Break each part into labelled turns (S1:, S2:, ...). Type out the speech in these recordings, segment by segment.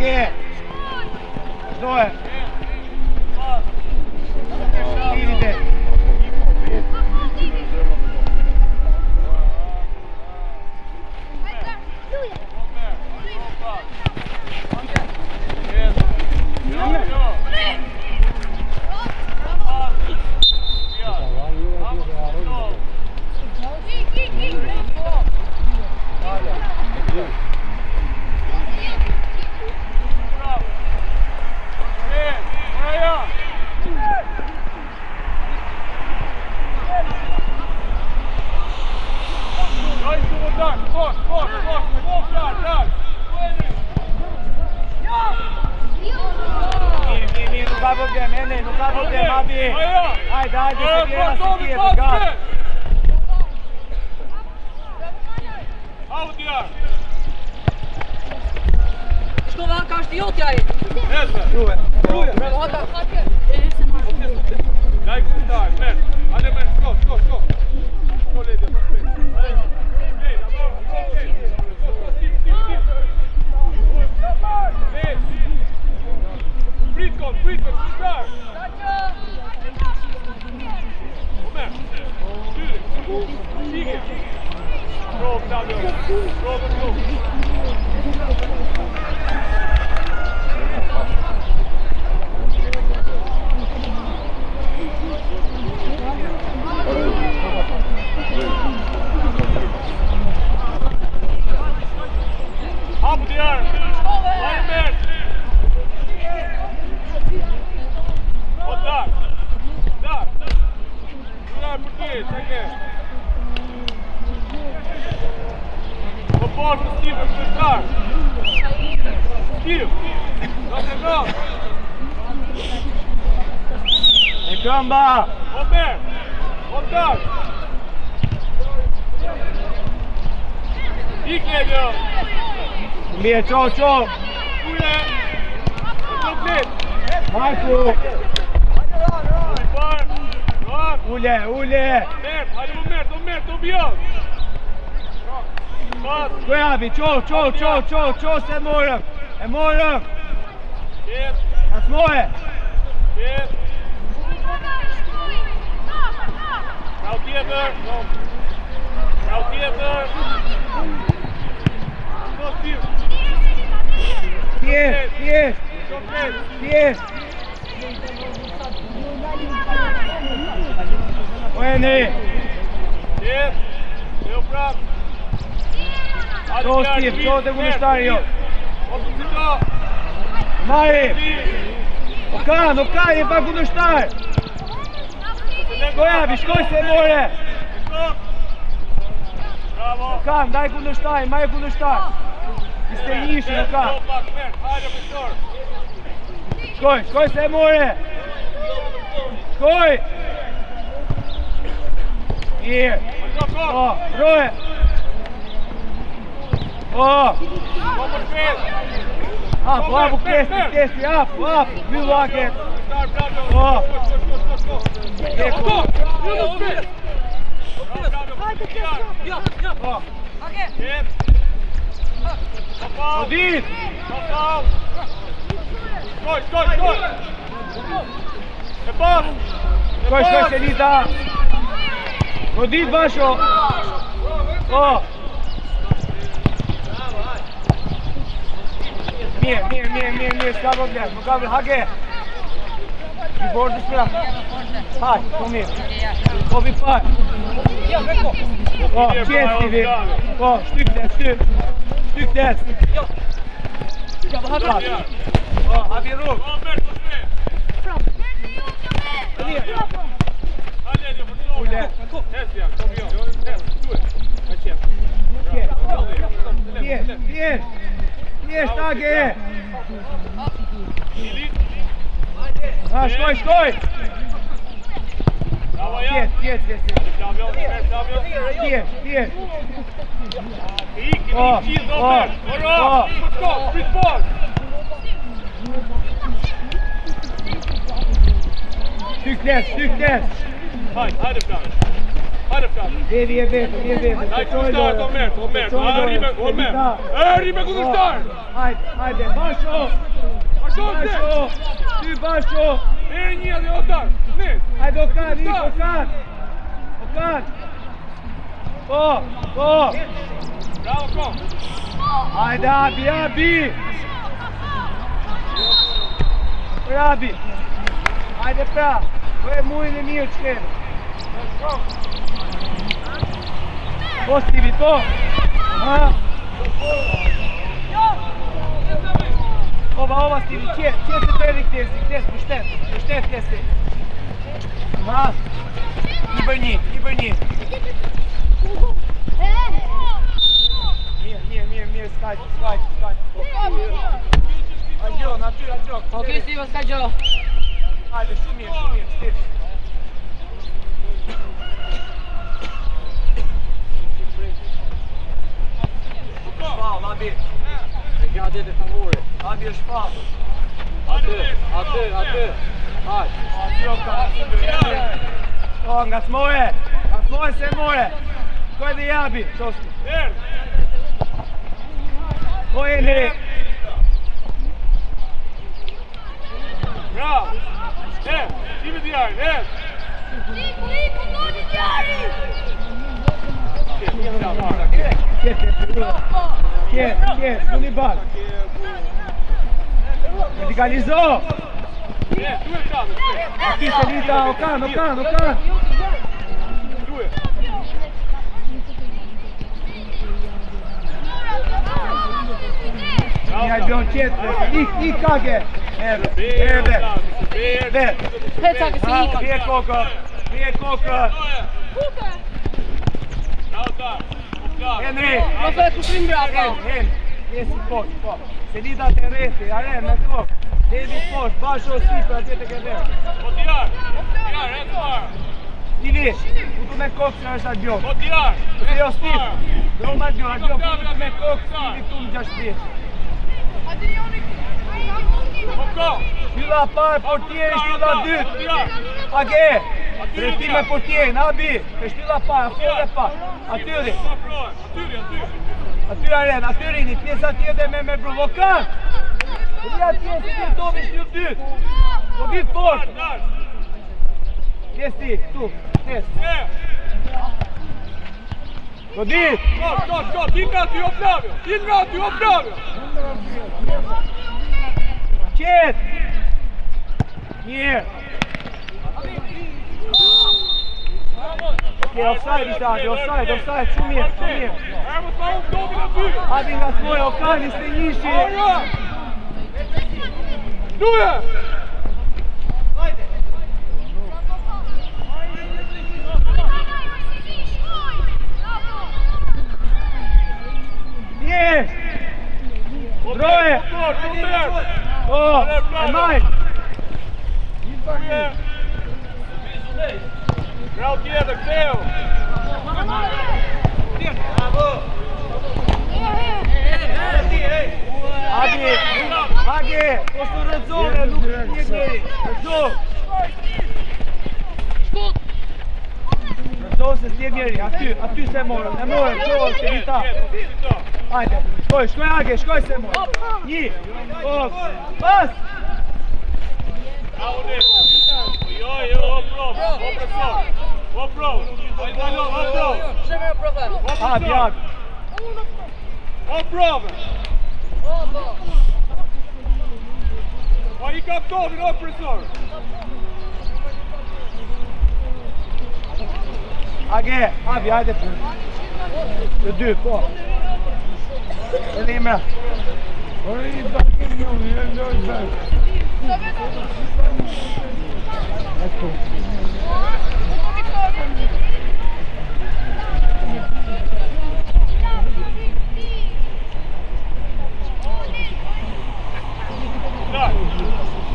S1: Hage! Vazhdoj! Idite! Këmba!
S2: Omer! Otar! Ikje jo!
S1: Mirë, qo!
S2: Ule! Komplet!
S1: Marku! Ule!
S2: Mert, hajde më Mert, Mert, do bjell!
S1: Koj abi, qo, se morëm! E morëm! Asmoje!
S2: Rau tjetër!
S1: Tjesht! Ojeni!
S2: Tjesht! Jo prap!
S1: Qo Steve, qo të kundështari jo! Mari! Nuk ka, je pa kundështar! Shkoj abi, shkoj se more!
S2: Bravo!
S1: Nuk ka, ndaj kundështar, maj kundështar! Iste njishë, nuk ka! Shkoj se more! Shkoj! Mirë! Roje! Apu, kesti, apu! Mjë laket! Odit!
S2: Skoj! E pas!
S1: Skoj, Selita! Odit, basho! Mirë, s'ka problem, nuk ka hake! I borë të shpira! Haj, po mirë! Po vi par! Qesti vi! Shtykles! Abi rrug! Ule! Tjesht, Age! Shkoj! Tjesht! Stykles!
S2: Hajde plan! Hajde Flavi.
S1: Vedi e vetëm.
S2: Daj kundërshtar, Omer. Arri me kundërshtar.
S1: Hajde, Basho. Ty Basho.
S2: Eri një dhe Otar.
S1: Hajde Okan. Po.
S2: Bravo, kom.
S1: Hajde Abi. Abi. Hajde pra. Po e mujnë e mirë që kene. Po Stivi, po. Ova Stivi, qe se të erdi këtesi, pushtet këtesi. I bër një. Mirë, skajt. Agjo, natyr.
S3: Okej, Stivo, ska gjo.
S1: Hajde, shumë mirë, Stivi. Shpall, Abi.
S3: E kja dhe të favore.
S1: Abi është shpall.
S3: Aty. Hajde.
S1: Aty o ka. O, ngacmoje se more. Shkoj dhe Abi, qosti. O, Eli.
S2: Bravo. Stivi Djarin,
S4: Niko, doni Djari!
S1: Kje, puni bal. Vertikalizo.
S2: tu e kamë.
S1: Aki Selita, Okan.
S2: Tu e.
S1: Një albion qetë, i kage. Erde.
S3: Heca që si ika.
S1: Bje kokë. Henry.
S3: Më thë kushrim brapa.
S1: Jesi poshtë, po. Selita të rrethi, aren, me kokë. David poshtë, Basho sipër, atje të këdhe.
S2: Po Djar, e të marë.
S1: Stivi, putu me kokë që është albion.
S2: Po Djar,
S1: Këse jo Steve. Dro me albion, putu me kokë, Stivi këtu në 6
S2: po ko.
S1: Shtylla parë, portieri, shtylla dytë. Age, drejtime portierin, Abi. E shtylla parë, afrë parë. Atyri. Atyri, një pjesa tjetër me bru. Okan! Rria tjesë, të tobi shtyllë dytë. Do vitë poshtë. Kjesi, këtu, kjesë. Do ditë.
S2: Shko, ti nga ty o Flavio.
S1: Qetë! Mirë! Okej, offside ishte Adi, offside, shumë mirë.
S2: Hermos ma unë dobin e ty.
S1: Adi nga të mojë, Okan, ishte njëshi.
S2: Duje!
S1: Mirë! Droje! E majtë!
S2: Bravo tjetër, Theo!
S1: Agi, postu rëzore, nuk një njëri. Rëzo se s'je njëri, aty se morën, qohë, se vita. Hajde, shkoj Age, shkoj se morën. Një, pas!
S2: Bravo Nick! O prov!
S3: Sheme o problem.
S1: Abi.
S2: O prov! Po I ka topin, o presor!
S1: Age, Abi, hajde për. Të dy, po. Edhe Imra.
S2: Da,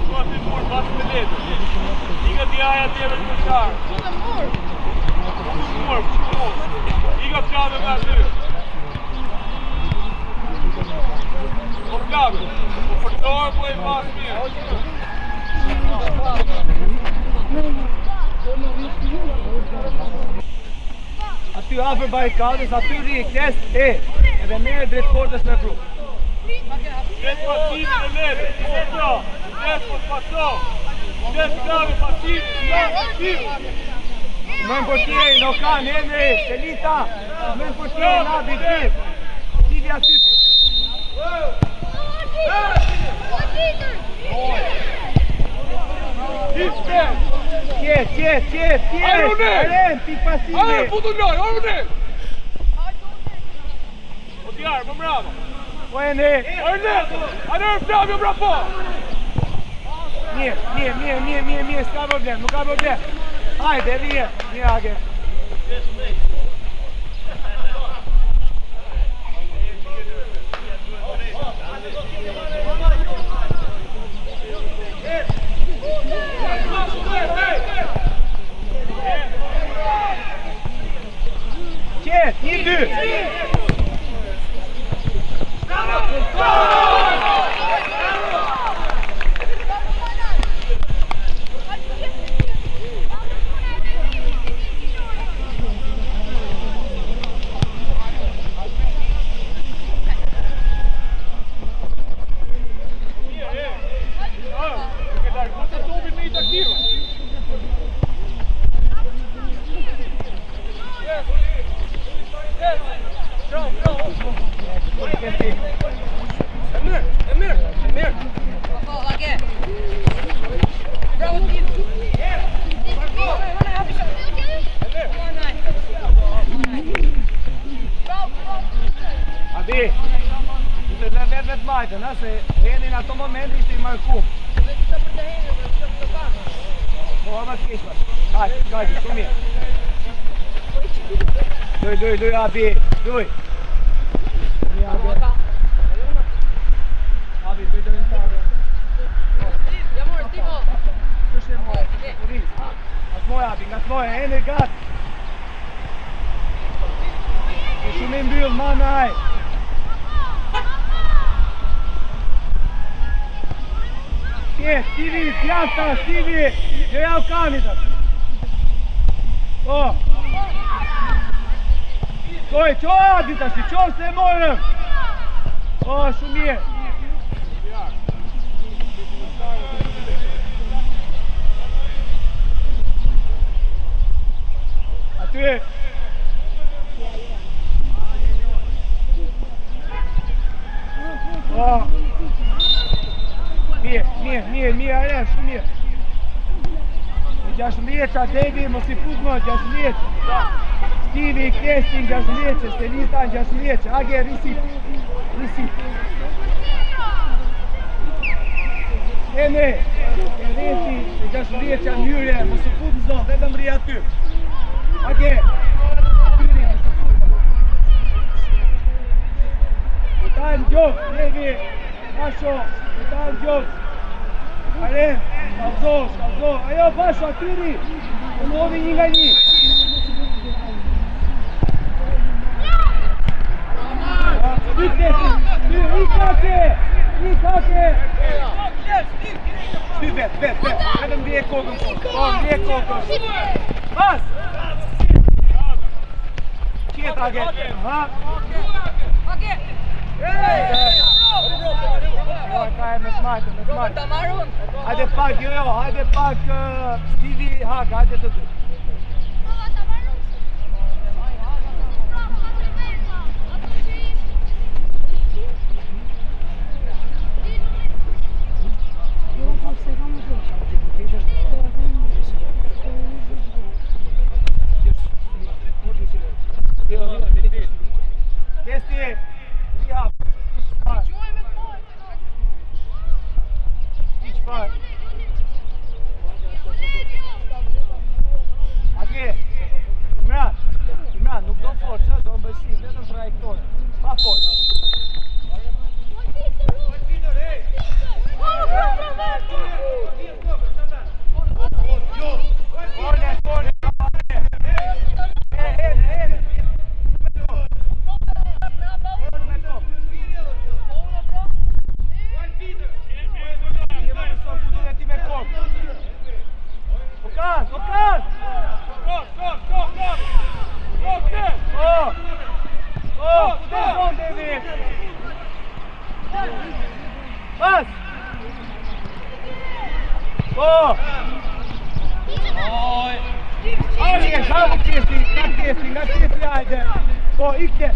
S2: shko ti mur pas me letë. Iga ti aja tjeve të përqarë. Mur. Iga qave me aty. Po Flavio, po përtorë po E pas mirë.
S1: Aty afër barikadës, aty rri, kles, edhe merre drejt portës me pru.
S2: Shtes pasivi në lebe, shtes mos paso. Shtes grave pasivi, pasivi.
S1: Mën portieri, no kan, Henry, Selita, mën portieri, Nabi, Div. Divi atyti. Tjet. Aren, ti pasivi.
S2: Ajde, putu loj, ajde. Po tjarë, më mrava.
S1: Po Henry.
S2: Ajde, Flavio, bravo.
S1: Mirë, s'ka problem, nuk ka problem. Hajde, mirë, Age. Qet, 1-2. Se jeni në ato moment ishte i markum. Po, ama t'kesh pas. Hajde, shumë mirë. Duj, Abi, duj. Abi, bëj të rëntare. Kështë e mojë, Ngatmoj, Abi, ngatmoj, Henry, gat. E shumë i mbyll, manaj. Stivi, pjasta, Stivi, që ja u kanit atë. Po. Koj, qo adit ashti, qo se e morëm. Po, shumë mirë. Aty. Po. Mirë, Aren, shumë mirë. Në 16 qa Devi, mos i fut më, 16. Stivi, Kestin, 16, Stelita, 16. Age, risit. Eme, Reti, 16 qa njyre, mos i fut në zonë, vetëm rri aty. Age, tyri, mos i fut. Utan gjokë, Devi, Pasho, utan gjokë. Aren, shkallzo, ajo Pasho, atyri, të movi një nga një. Ty Kesi, ty, i kake. Ty vet, vetëm bje kokën, Pas! Qet, Age, ha? Ka e me të majtë. Hajde pak, hajde pak Stivi Hak, hajde të ty. Kesti, rihap, Iqpar. Ake, Imran, nuk do forë, do në bështi, vetëm trajektore, pa forë.
S2: Okan!
S1: Telefon Devi. Pas. Po. Ajde, šalu Kesti, na Kesti, ajde. Po, ikte.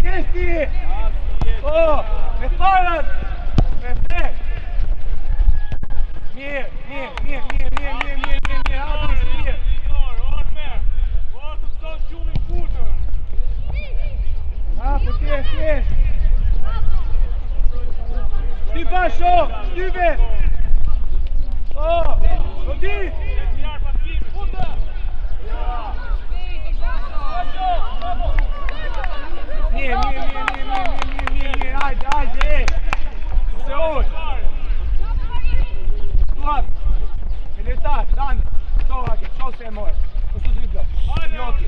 S1: Kesti. Po, me parat. Me frek. Mirë, hadu ishë mirë. Ha, po Kesti. Shty basho, shtyve. Po, di. Mirë, ajde. Se oj. Tuat. Militar, Dan. Qo hake, qo se moj. Po su driblo. Joti.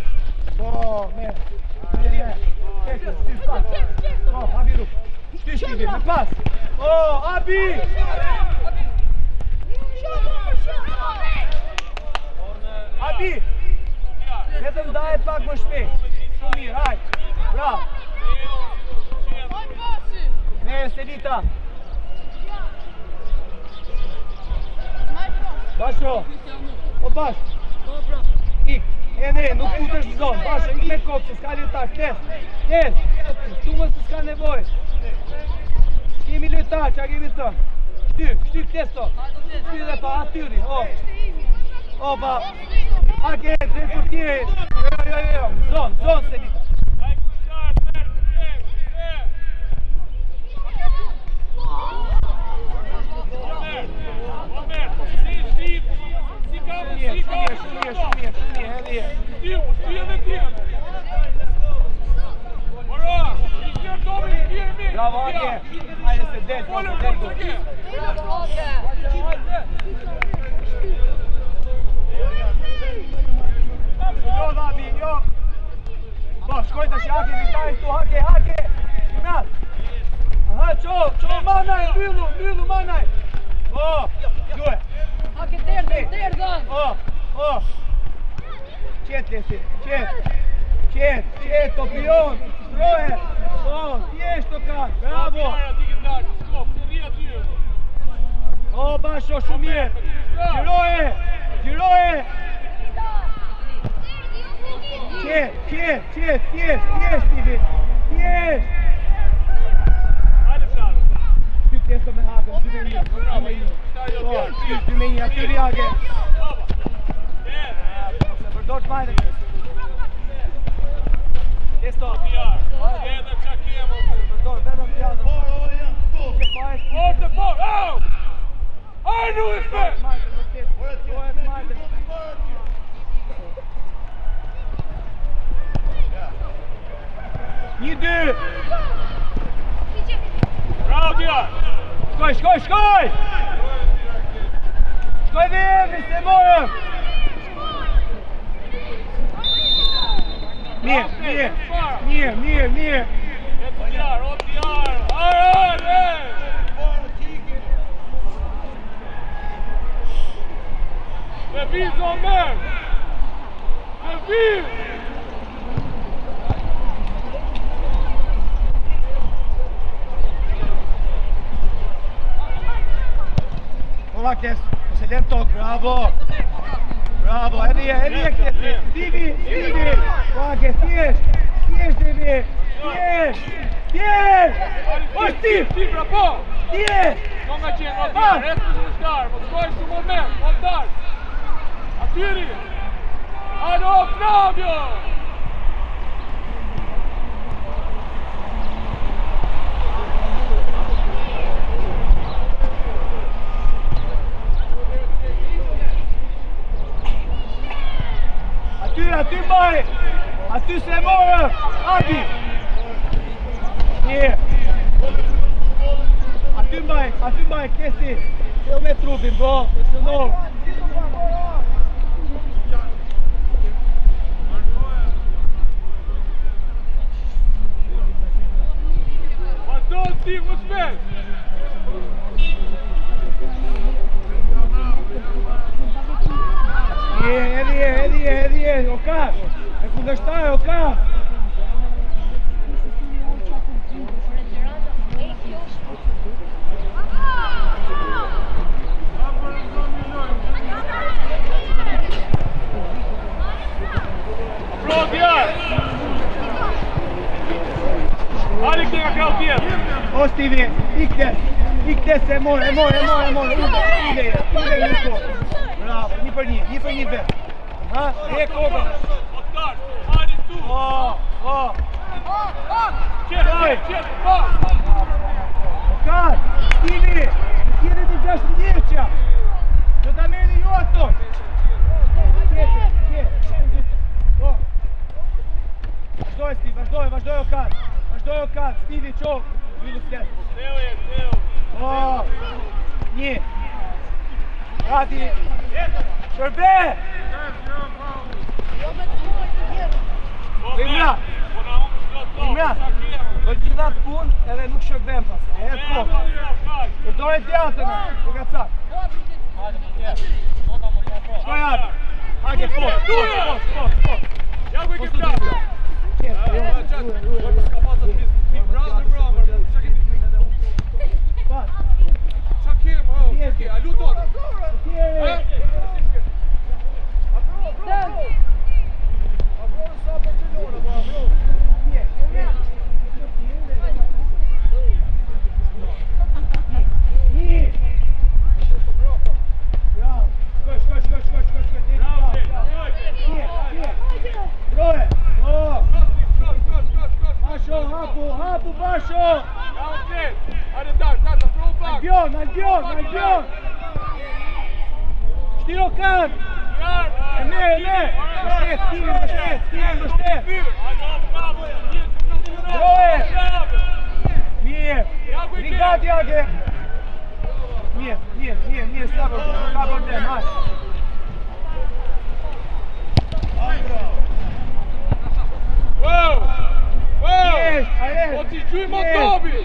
S1: Po, me. Kete, shty pas. Po, habi ruk. Shty shtivi, me pas. Po, Abi. Abi. Vetëm daje pak më shpejt. Shumë mirë, hajde. Bravo. Me Selita. Basho. O Bash. Ik. Edhe, nuk putesh në zonë. Basho, ik me kokë, se s'ka ljutar. Tes. Tu më se s'ka nevoj. S'kemi ljutar, qa kemi thënë. Shty testo. Shty dhe pa, atyri. O, ba. Ake, drejt për tjeri. Jo. Zonë, Selita. Bravo, Ake. Hajde se del. Jo, Dhabi, jo. Po, shkoj të shi Ake, vitaj tu, Ake. Shimrat. Aha, qo, manaj, myllu, manaj. O, gjue.
S3: Ake derdhën.
S1: O. Qet, Lesi, qet, topion, stroje. O, thjesht të ka, bravo. O, Basho, shumë mirë. Gjiroje. Qet, thjesht, Tivi. Thjesht. Ty testo me hapen, 2-1. O, 2-1, atyri Ake. Se përdor të majnë. Testo. Përdor, vetëm t'jazën.
S2: Ajde, uishme!
S1: Një, dy!
S2: Bravo, Dija!
S1: Shkoj! Shkoj dhe jemi, se morëm! Mirë!
S2: O Djar! Ajde! Me vizo merë! Me viz!
S1: Ova Kles, se len tokë, bravo, edhe Klesi, Stivi, Ova thjesht, Stivi, o Stiv,
S2: bravo!
S1: thjesht,
S2: Ko nga qenë, o Djar, restu në shtarë, më shkoj shumë moment, o Djar! Atyri! Ado, Flavio!
S1: Aty mbaj! Aty se morë! Abi! Mirë! Aty mbaj, Kesi! Se me trupin, bro! Se novë!
S2: Vazhdo, Steve, më shpet!
S1: Edhe, o ka! E kundështaj, o ka!
S2: Hajde këtë nga krau tjetë.
S1: O Stivi, ikte se more. Ude një kohë. Bravo, një për një vetë. Ha, e kokën.
S2: Otar, hajde tu. Qetë,
S1: Otar, Stivi, në tjene të 6 vjeqja. Në ta meni ju ato. Vazhdoj Stivi, vazhdoj Okan. Stivi, qovë. Villu fletë.
S2: Teo.
S1: Një. Gati. Shërbe! Imra! Do gjitha të punë edhe nuk shërbem pas. E po. E dojë djatëna. Që ka cak. Shkoj atë. Hake, po.
S2: Ja ku i ke prapë.
S1: Hapu, Basho! Albion! Shtiro kan! E me! Mështet! Broje! Mirë! Rigati age! Mirë, s'ka problem, hajde!
S2: Wow!
S1: Yes!
S2: O ti gjuj më dobi!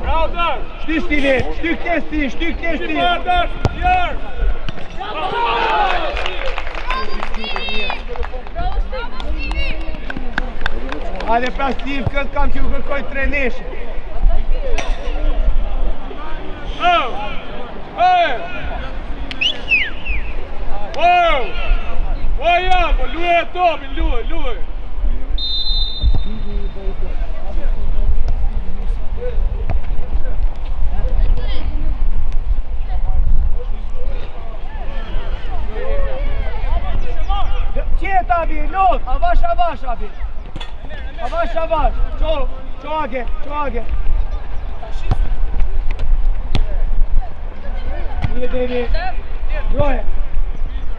S2: Bravo Dar!
S1: Shty Stivi! Shtyk testi!
S2: Dar! Jarë!
S1: Hajde pra Stiv, këtë kam që ju kërkoj treneshe!
S2: Jam, luaj Tomi, luaj.
S1: Qet abi, lot, avash abi. Avash. Qo age. Nije Devi. Broje.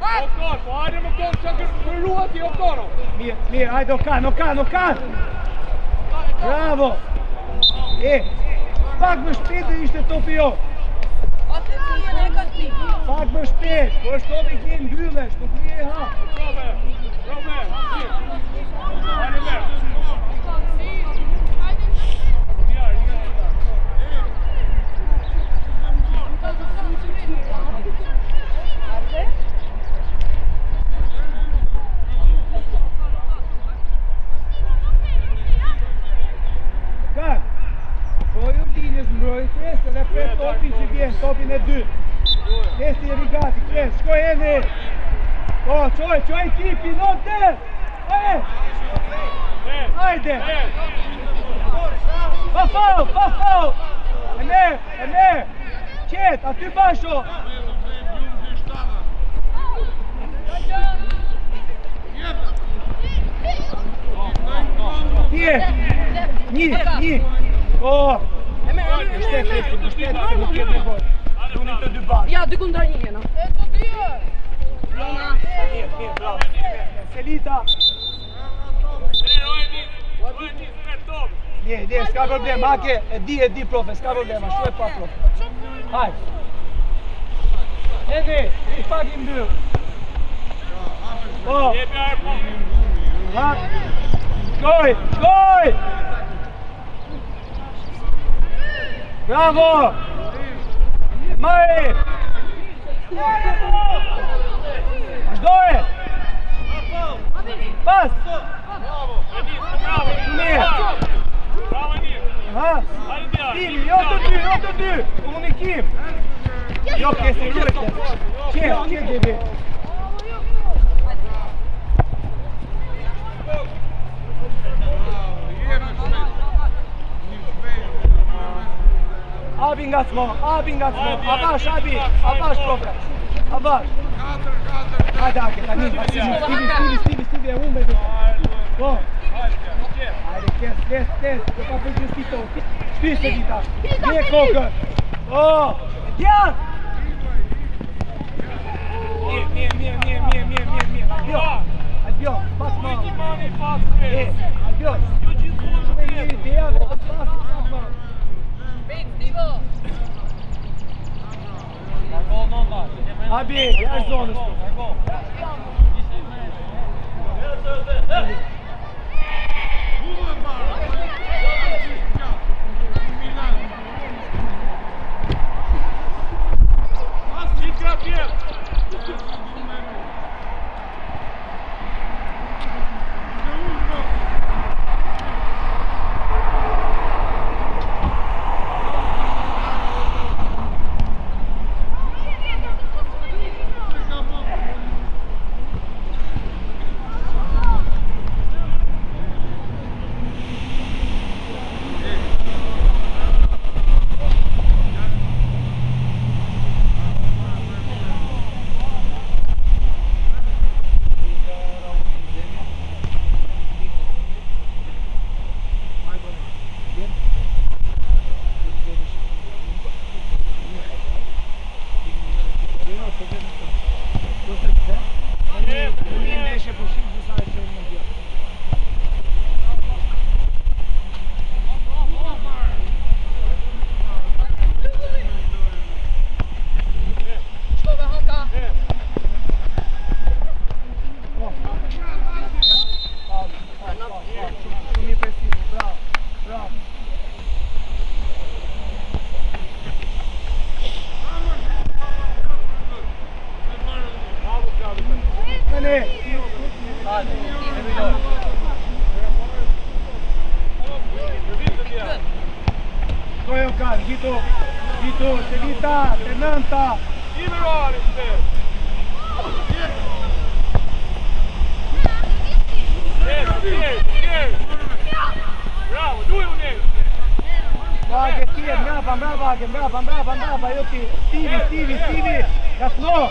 S2: Okar, po hajde më tonë që kërruat i Okaro.
S1: Mirë, hajde Okan. Bravo. Pak më shpejt dhe ishte topi jo. Pak më shpejt, po është topi kënë mbyllesh, nuk nije ha.
S2: Rome, hajde me.
S1: Topin e 2. Testi e Rigati, kres, shkoj Eni. Qoj ekipi, non te. Hajde. Pa faul. E me. Qet, aty Basho. Tje. Një. Mështet, nuk jetë nevoj. Dunin të dy bashkë.
S3: Ja, dy kundra një jena.
S1: Mirë, bravo. Selita. Nije, s'ka problem. Ake, e di profe, s'ka problem. Ashtu e pa profe. Hajde. Edi, i fakim dy. Shkoj! Bravo! Maj! Vazhdoj! Pas! Mirë! Stili, jo të dy! Komunikim! Jo, kesi rujtë. Qe Gebi. Abi ngacmo. Avash, Abi. Avash, profe. Avash. Hajde, Ake, tani. Stivi, e umbe. Po. Hajde, kes. Do pa përgjën stito. Shpi se dita. Nije kokën. O, djarë. Mirë. Adio. Pak ma. Adio. Shumë e një ideja, pak ma.
S3: Vem, Stivo!
S1: Abi, jashtë zonës. Kojo kan, Gito, se vita, te nënta.
S2: Bravo, due un nero.
S1: Vage, tije, mrapa, jo ti. Stivi, jasno.